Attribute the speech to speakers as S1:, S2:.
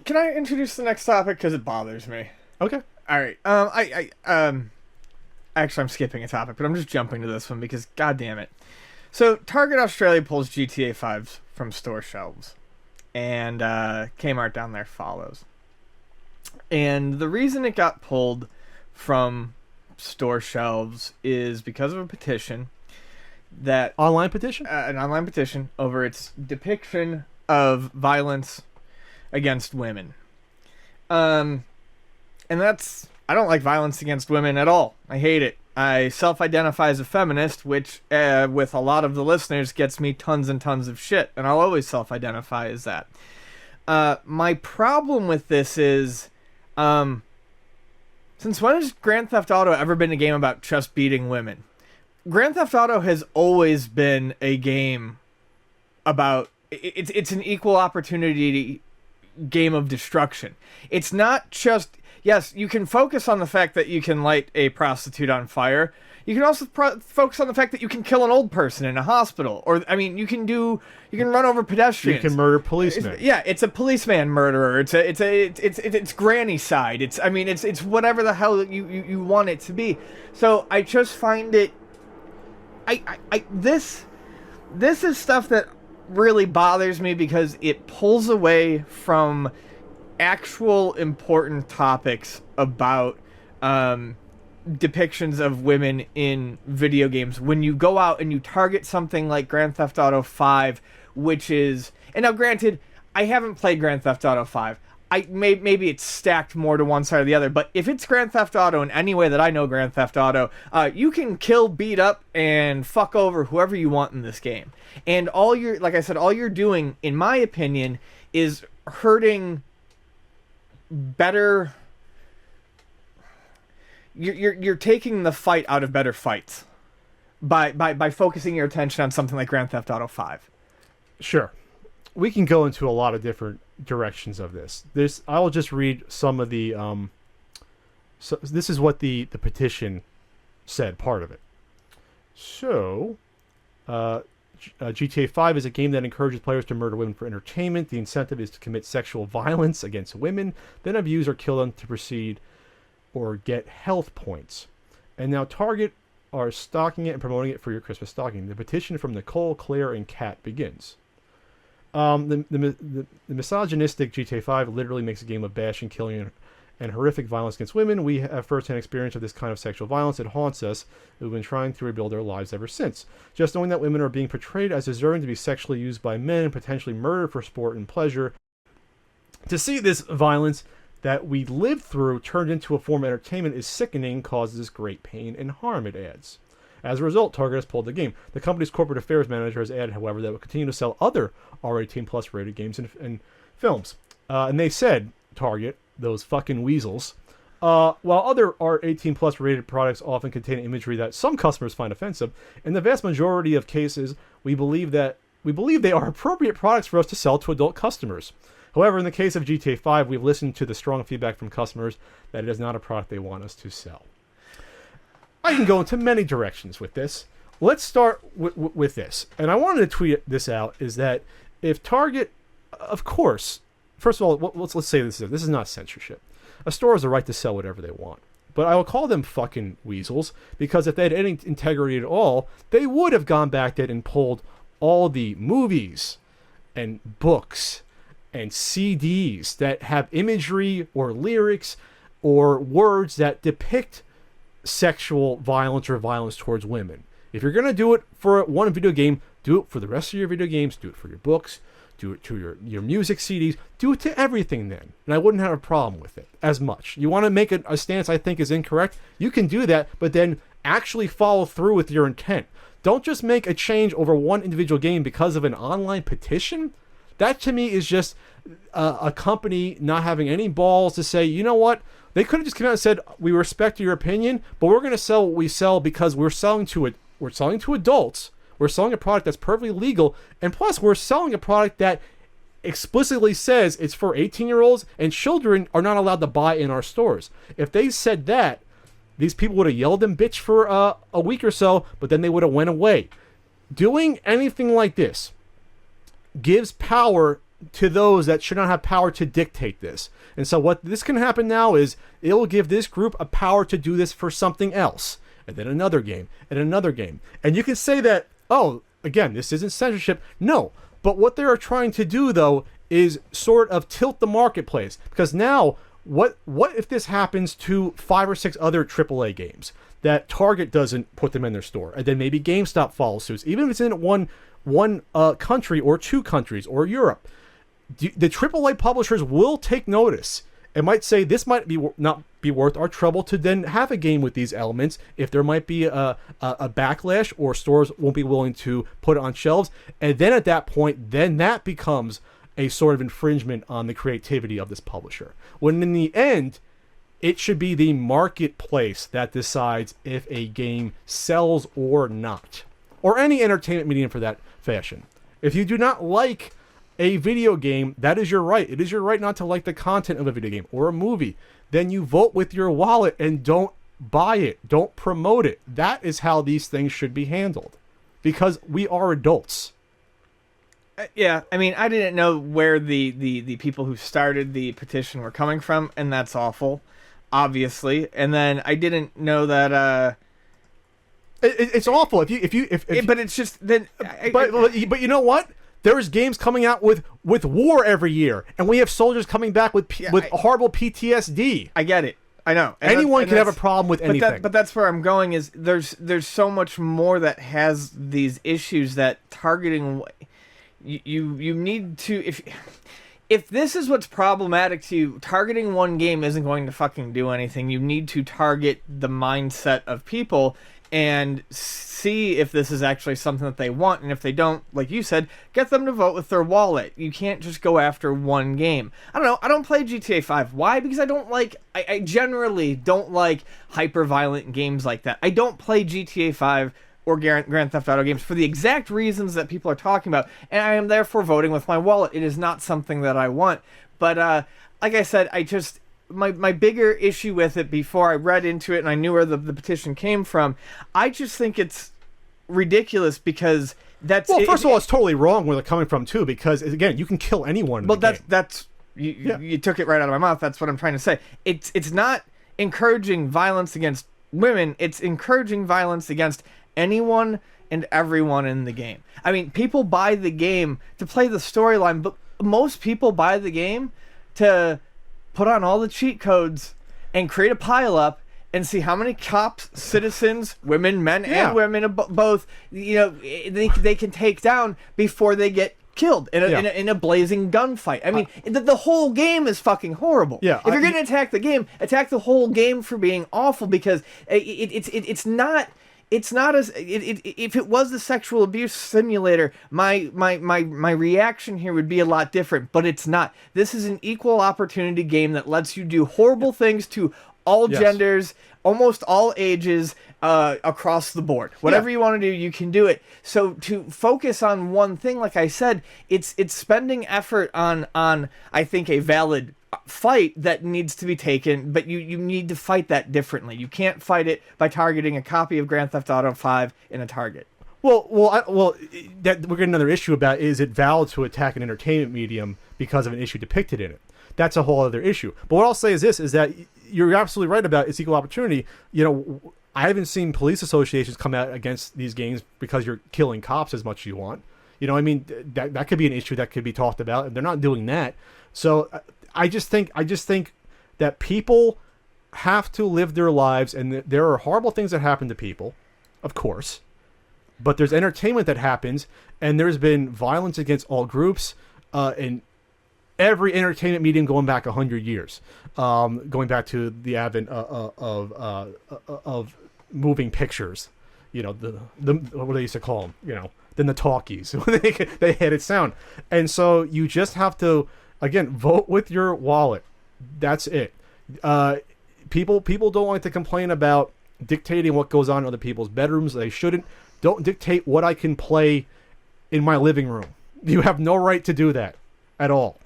S1: Can I introduce the next topic because it bothers me?
S2: Okay.
S1: All right. Actually, I'm skipping a topic, but I'm just jumping to this one because, god damn it. So, Target Australia pulls GTA 5s from store shelves, and Kmart down there follows. And the reason it got pulled from store shelves is because of a petition that
S2: Online petition?
S1: an online petition over its depiction of violence against women. And that's, I don't like violence against women at all. I hate it. I self-identify as a feminist, which with a lot of the listeners gets me tons and tons of shit, and I'll always self-identify as that. My problem with this is, since when has Grand Theft Auto ever been a game about just beating women? Grand Theft Auto has always been a game about, it's an equal opportunity game of destruction. It's not just, yes, you can focus on the fact that you can light a prostitute on fire. You can also focus on the fact that you can kill an old person in a hospital. Or, I mean, you can run over pedestrians.
S2: You can murder policemen.
S1: It's a policeman murderer. It's granny side. It's whatever the hell you want it to be. So I just find it, this is stuff that really bothers me because it pulls away from actual important topics about depictions of women in video games when you go out and you target something like Grand Theft Auto 5, which is, and now granted, I haven't played Grand Theft Auto 5. Maybe it's stacked more to one side or the other, but if it's Grand Theft Auto in any way that I know Grand Theft Auto, you can kill, beat up, and fuck over whoever you want in this game. And all you're doing, in my opinion, is hurting better. You're taking the fight out of better fights by focusing your attention on something like Grand Theft Auto 5.
S2: Sure. We can go into a lot of different directions of this. I will just read some of the so this is what the petition said, part of it. So GTA 5 is a game that encourages players to murder women for entertainment. The incentive is to commit sexual violence against women, then abuse or kill them to proceed or get health points. And now Target are stocking it and promoting it for your Christmas stocking. The petition from Nicole, Claire, and Kat begins. The misogynistic GTA 5 literally makes a game of bashing, killing, and horrific violence against women. We have first-hand experience of this kind of sexual violence. It haunts us. We've been trying to rebuild our lives ever since. Just knowing that women are being portrayed as deserving to be sexually used by men and potentially murdered for sport and pleasure. To see this violence that we lived through turned into a form of entertainment is sickening, causes great pain and harm, it adds. As a result, Target has pulled the game. The company's corporate affairs manager has added, however, that it will continue to sell other R18 plus rated games and films. And they said, Target, those fucking weasels, while other R18 plus rated products often contain imagery that some customers find offensive, in the vast majority of cases, we believe they are appropriate products for us to sell to adult customers. However, in the case of GTA 5, we've listened to the strong feedback from customers that it is not a product they want us to sell. I can go into many directions with this. Let's start with this. And I wanted to tweet this out, is that if Target, of course, first of all, let's say this is not censorship. A store has the right to sell whatever they want. But I will call them fucking weasels, because if they had any integrity at all, they would have gone back there and pulled all the movies and books and CDs that have imagery or lyrics or words that depict sexual violence or violence towards women. If you're going to do it for one video game, do it for the rest of your video games, do it for your books, do it to your music CDs, do it to everything then. And I wouldn't have a problem with it as much. You want to make a stance I think is incorrect, you can do that, but then actually follow through with your intent. Don't just make a change over one individual game because of an online petition. That to me is just a company not having any balls to say, you know what, they could have just come out and said, we respect your opinion, but we're going to sell what we sell because we're selling to adults. We're selling a product that's perfectly legal, and plus we're selling a product that explicitly says it's for 18-year-olds and children are not allowed to buy in our stores. If they said that, these people would have yelled and bitched for a week or so, but then they would have went away. Doing anything like this gives power to those that should not have power to dictate this. And so what this can happen now is it will give this group a power to do this for something else, and then another game, and another game. And you can say that, oh, again, this isn't censorship. No, but what they are trying to do, though, is sort of tilt the marketplace. Because now, what if this happens to 5 or 6 other AAA games that Target doesn't put them in their store, and then maybe GameStop follows suit, even if it's in one country or 2 countries or Europe? The AAA publishers will take notice and might say this might be not be worth our trouble to then have a game with these elements if there might be a backlash or stores won't be willing to put it on shelves. And then at that point, then that becomes a sort of infringement on the creativity of this publisher. When in the end, it should be the marketplace that decides if a game sells or not, or any entertainment medium for that fashion. If you do not like a video game, that is your right. It is your right not to like the content of a video game or a movie. Then you vote with your wallet and don't buy it. Don't promote it. That is how these things should be handled, because we are adults.
S1: Yeah, I mean, I didn't know where the people who started the petition were coming from, and that's awful, obviously. And then I didn't know that.
S2: It's awful if you.
S1: But it's just then.
S2: But you know what? There's games coming out with war every year, and we have soldiers coming back with horrible PTSD.
S1: I get it. I know.
S2: Anyone can have a problem with anything.
S1: But that's where I'm going. Is there's so much more that has these issues that targeting. You need to, if this is what's problematic to you, targeting one game isn't going to fucking do anything. You need to target the mindset of people and see if this is actually something that they want. And if they don't, like you said, get them to vote with their wallet. You can't just go after one game. I don't know. I don't play GTA 5. Why? Because I generally don't like hyper-violent games like that. I don't play GTA 5 or Grand Theft Auto games for the exact reasons that people are talking about, and I am therefore voting with my wallet. It is not something that I want. But like I said, I just my bigger issue with it before I read into it and I knew where the petition came from, I just think it's ridiculous because that's...
S2: Well, first of all, it's totally wrong where they're coming from, too, because, again, you can kill anyone in the game.
S1: That's... You took it right out of my mouth. That's what I'm trying to say. It's not encouraging violence against women. It's encouraging violence against anyone and everyone in the game. I mean, people buy the game to play the storyline, but most people buy the game to put on all the cheat codes and create a pile-up and see how many cops, citizens, women, men, and women, both, they can take down before they get killed in a blazing gunfight. I mean, the whole game is fucking horrible.
S2: Yeah,
S1: if you're going to attack the game, attack the whole game for being awful, because it's not... It's not as if it was the sexual abuse simulator, my reaction here would be a lot different, but it's not. This is an equal opportunity game that lets you do horrible things to all genders, almost all ages, across the board. Whatever you want to do, you can do it. So to focus on one thing, like I said, it's spending effort on I think a valid fight that needs to be taken, but you need to fight that differently. You can't fight it by targeting a copy of Grand Theft Auto 5 in a Target.
S2: Well, that we're getting another issue about, is it valid to attack an entertainment medium because of an issue depicted in it? That's a whole other issue. But what I'll say is this, is that you're absolutely right about it's equal opportunity. I haven't seen police associations come out against these games because you're killing cops as much as you want. I mean, that could be an issue that could be talked about, and they're not doing that. So I just think that people have to live their lives, and there are horrible things that happen to people, of course, but there's entertainment that happens, and there's been violence against all groups in every entertainment medium going back 100 years, going back to the advent of moving pictures, the what they used to call them, then the talkies, they had its sound. And so you just have to, again, vote with your wallet. That's it. People don't like to complain about dictating what goes on in other people's bedrooms. They shouldn't. Don't dictate what I can play in my living room. You have no right to do that at all.